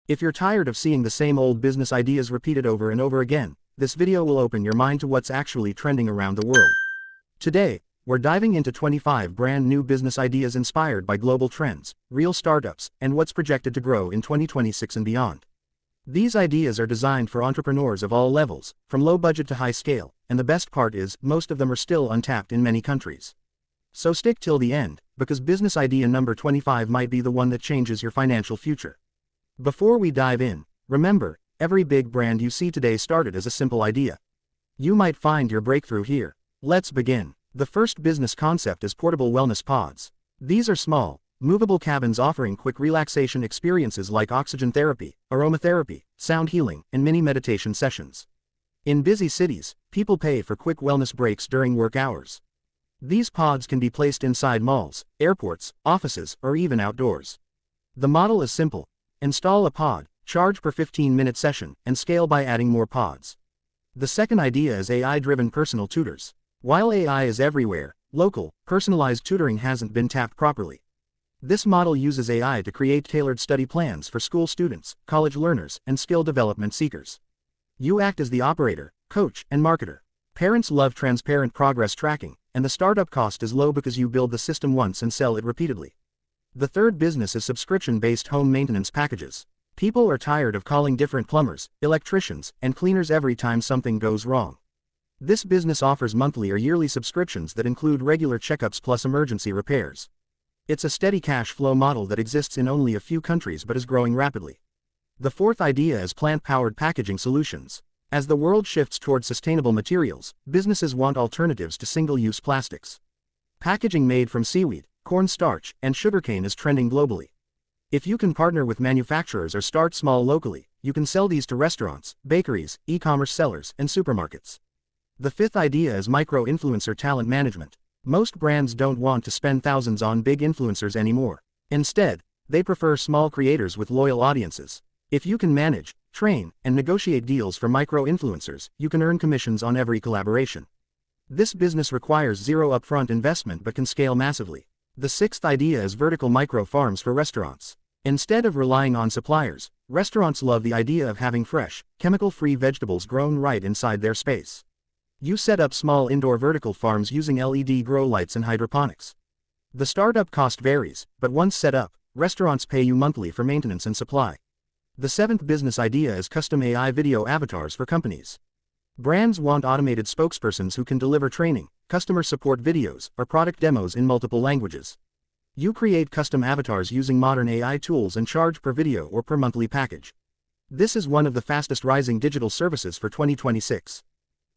If you're tired of seeing the same old business ideas repeated over and over again, this video will open your mind to what's actually trending around the world. Today, we're diving into 25 brand new business ideas inspired by global trends, real startups, and what's projected to grow in 2026 and beyond. These ideas are designed for entrepreneurs of all levels, from low budget to high scale, and the best part is, most of them are still untapped in many countries. So stick till the end, because business idea number 25 might be the one that changes your financial future. Before we dive in, remember, every big brand you see today started as a simple idea. You might find your breakthrough here. Let's begin. The first business concept is portable wellness pods. These are small, movable cabins offering quick relaxation experiences like oxygen therapy, aromatherapy, sound healing, and mini meditation sessions. In busy cities, people pay for quick wellness breaks during work hours. These pods can be placed inside malls, airports, offices, or even outdoors. The model is simple. Install a pod, charge per 15-minute session, and scale by adding more pods. The second idea is AI-driven personal tutors. While AI is everywhere, local, personalized tutoring hasn't been tapped properly. This model uses AI to create tailored study plans for school students, college learners, and skill development seekers. You act as the operator, coach, and marketer. Parents love transparent progress tracking, and the startup cost is low because you build the system once and sell it repeatedly. The third business is subscription-based home maintenance packages. People are tired of calling different plumbers, electricians, and cleaners every time something goes wrong. This business offers monthly or yearly subscriptions that include regular checkups plus emergency repairs. It's a steady cash flow model that exists in only a few countries but is growing rapidly. The fourth idea is plant-powered packaging solutions. As the world shifts towards sustainable materials, businesses want alternatives to single-use plastics. Packaging made from seaweed, cornstarch, and sugarcane is trending globally. If you can partner with manufacturers or start small locally, you can sell these to restaurants, bakeries, e-commerce sellers, and supermarkets. The fifth idea is micro-influencer talent management. Most brands don't want to spend thousands on big influencers anymore. Instead, they prefer small creators with loyal audiences. If you can manage, train, and negotiate deals for micro-influencers, you can earn commissions on every collaboration. This business requires zero upfront investment but can scale massively. The sixth idea is vertical micro-farms for restaurants. Instead of relying on suppliers, restaurants love the idea of having fresh, chemical-free vegetables grown right inside their space. You set up small indoor vertical farms using LED grow lights and hydroponics. The startup cost varies, but once set up, restaurants pay you monthly for maintenance and supply. The seventh business idea is custom AI video avatars for companies. Brands want automated spokespersons who can deliver training, customer support videos, or product demos in multiple languages. You create custom avatars using modern AI tools and charge per video or per monthly package. This is one of the fastest rising digital services for 2026.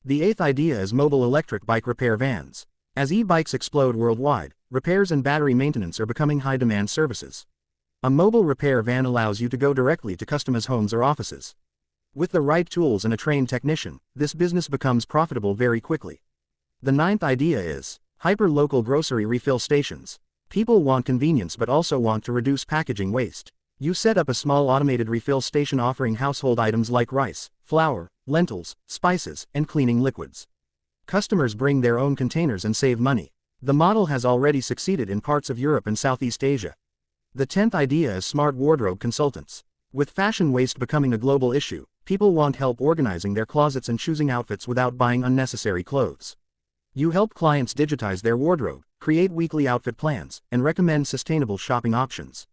The eighth idea is mobile electric bike repair vans. As e-bikes explode worldwide, repairs and battery maintenance are becoming high-demand services. A mobile repair van allows you to go directly to customers' homes or offices. With the right tools and a trained technician, this business becomes profitable very quickly. The ninth idea is hyper-local grocery refill stations. People want convenience but also want to reduce packaging waste. You set up a small automated refill station offering household items like rice, flour, lentils, spices, and cleaning liquids. Customers bring their own containers and save money. The model has already succeeded in parts of Europe and Southeast Asia. The 10th idea is smart wardrobe consultants. With fashion waste becoming a global issue, people want help organizing their closets and choosing outfits without buying unnecessary clothes. You help clients digitize their wardrobe, create weekly outfit plans, and recommend sustainable shopping options.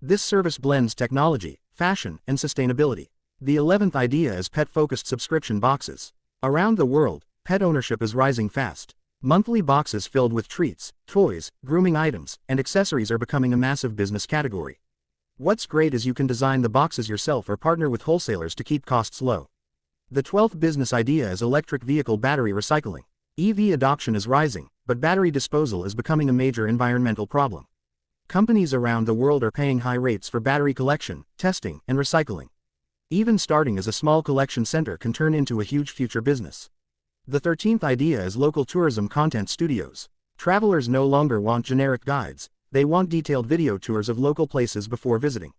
This service blends technology, fashion, and sustainability. The 11th idea is pet-focused subscription boxes. Around the world, pet ownership is rising fast. Monthly boxes filled with treats, toys, grooming items, and accessories are becoming a massive business category. What's great is you can design the boxes yourself or partner with wholesalers to keep costs low. The 12th business idea is electric vehicle battery recycling. EV adoption is rising, but battery disposal is becoming a major environmental problem. Companies around the world are paying high rates for battery collection, testing, and recycling. Even starting as a small collection center can turn into a huge future business. The 13th idea is local tourism content studios. Travelers no longer want generic guides, they want detailed video tours of local places before visiting.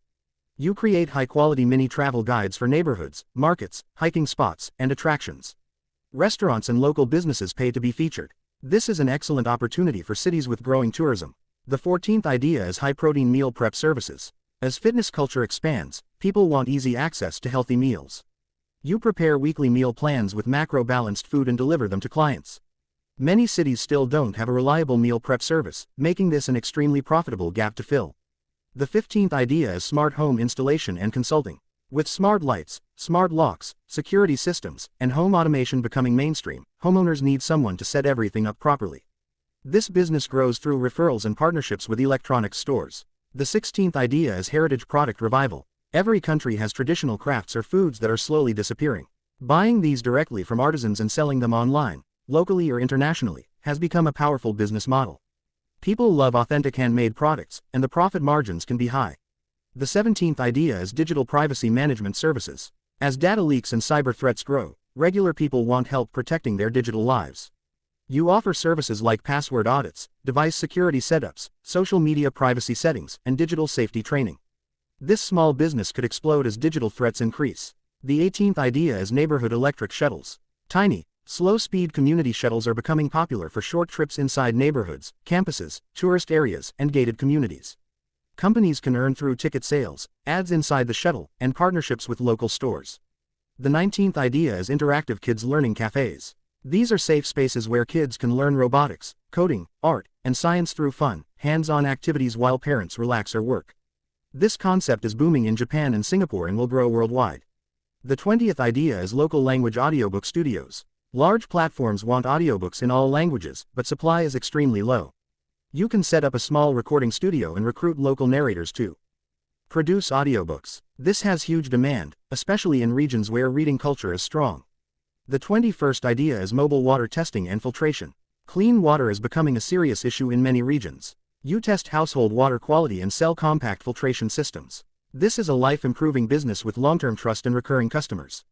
You create high-quality mini travel guides for neighborhoods, markets, hiking spots, and attractions. Restaurants and local businesses pay to be featured. This is an excellent opportunity for cities with growing tourism. The 14th idea is high-protein meal prep services. As fitness culture expands, People want easy access to healthy meals. You prepare weekly meal plans with macro-balanced food and deliver them to clients. Many cities still don't have a reliable meal prep service, making this an extremely profitable gap to fill. The 15th idea is smart home installation and consulting. With smart lights, smart locks, security systems, and home automation becoming mainstream, homeowners need someone to set everything up properly. This business grows through referrals and partnerships with electronics stores. The 16th idea is heritage product revival. Every country has traditional crafts or foods that are slowly disappearing. Buying these directly from artisans and selling them online, locally or internationally, has become a powerful business model. People love authentic handmade products, and the profit margins can be high. The 17th idea is digital privacy management services. As data leaks and cyber threats grow, regular people want help protecting their digital lives. You offer services like password audits, device security setups, social media privacy settings, and digital safety training. This small business could explode as digital threats increase. The 18th idea is neighborhood electric shuttles. Tiny, slow-speed community shuttles are becoming popular for short trips inside neighborhoods, campuses, tourist areas, and gated communities. Companies can earn through ticket sales, ads inside the shuttle, and partnerships with local stores. The 19th idea is interactive kids learning cafes. These are safe spaces where kids can learn robotics, coding, art, and science through fun, hands-on activities while parents relax or work. This concept is booming in Japan and Singapore and will grow worldwide. The 20th idea is local language audiobook studios. Large platforms want audiobooks in all languages, but supply is extremely low. You can set up a small recording studio and recruit local narrators to produce audiobooks. This has huge demand, especially in regions where reading culture is strong. The 21st idea is mobile water testing and filtration. Clean water is becoming a serious issue in many regions. You test household water quality and sell compact filtration systems. This is a life-improving business with long-term trust and recurring customers.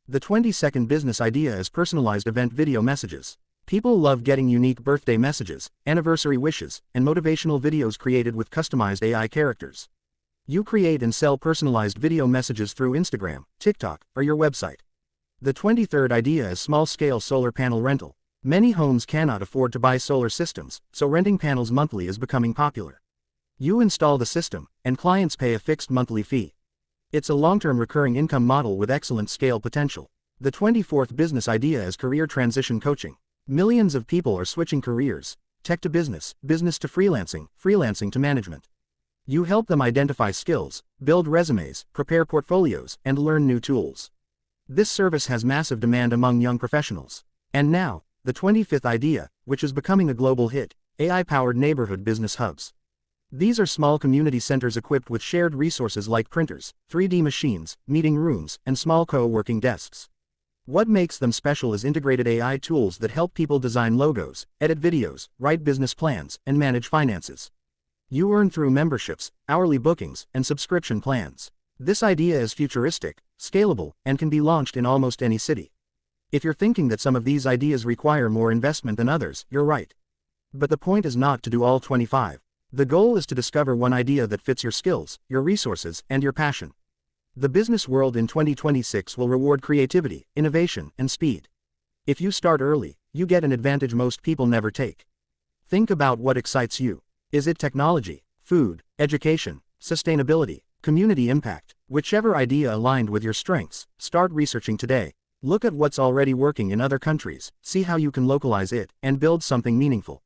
The 22nd business idea is personalized event video messages. People love getting unique birthday messages, anniversary wishes, and motivational videos created with customized AI characters. You create and sell personalized video messages through Instagram, TikTok, or your website. The 23rd idea is small-scale solar panel rental. Many homes cannot afford to buy solar systems, so renting panels monthly is becoming popular. You install the system, and clients pay a fixed monthly fee. It's a long-term recurring income model with excellent scale potential. The 24th business idea is career transition coaching. Millions of people are switching careers, tech to business, business to freelancing, freelancing to management. You help them identify skills, build resumes, prepare portfolios, and learn new tools. This service has massive demand among young professionals. And now, the 25th idea, which is becoming a global hit, AI-powered neighborhood business hubs. These are small community centers equipped with shared resources like printers, 3D machines, meeting rooms, and small co-working desks. What makes them special is integrated AI tools that help people design logos, edit videos, write business plans, and manage finances. You earn through memberships, hourly bookings, and subscription plans. This idea is futuristic, scalable, and can be launched in almost any city. If you're thinking that some of these ideas require more investment than others, you're right. But the point is not to do all 25. The goal is to discover one idea that fits your skills, your resources, and your passion. The business world in 2026 will reward creativity, innovation, and speed. If you start early, you get an advantage most people never take. Think about what excites you. Is it technology, food, education, sustainability, community impact? Whichever idea aligned with your strengths, start researching today. Look at what's already working in other countries, see how you can localize it, and build something meaningful.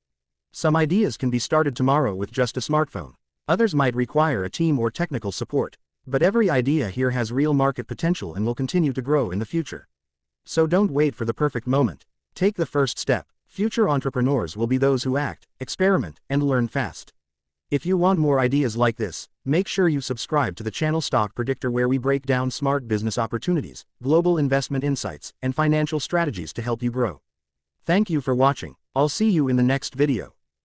Some ideas can be started tomorrow with just a smartphone. Others might require a team or technical support. But every idea here has real market potential and will continue to grow in the future. So don't wait for the perfect moment. Take the first step. Future entrepreneurs will be those who act, experiment, and learn fast. If you want more ideas like this, make sure you subscribe to the channel Stock Predictor, where we break down smart business opportunities, global investment insights, and financial strategies to help you grow. Thank you for watching. I'll see you in the next video.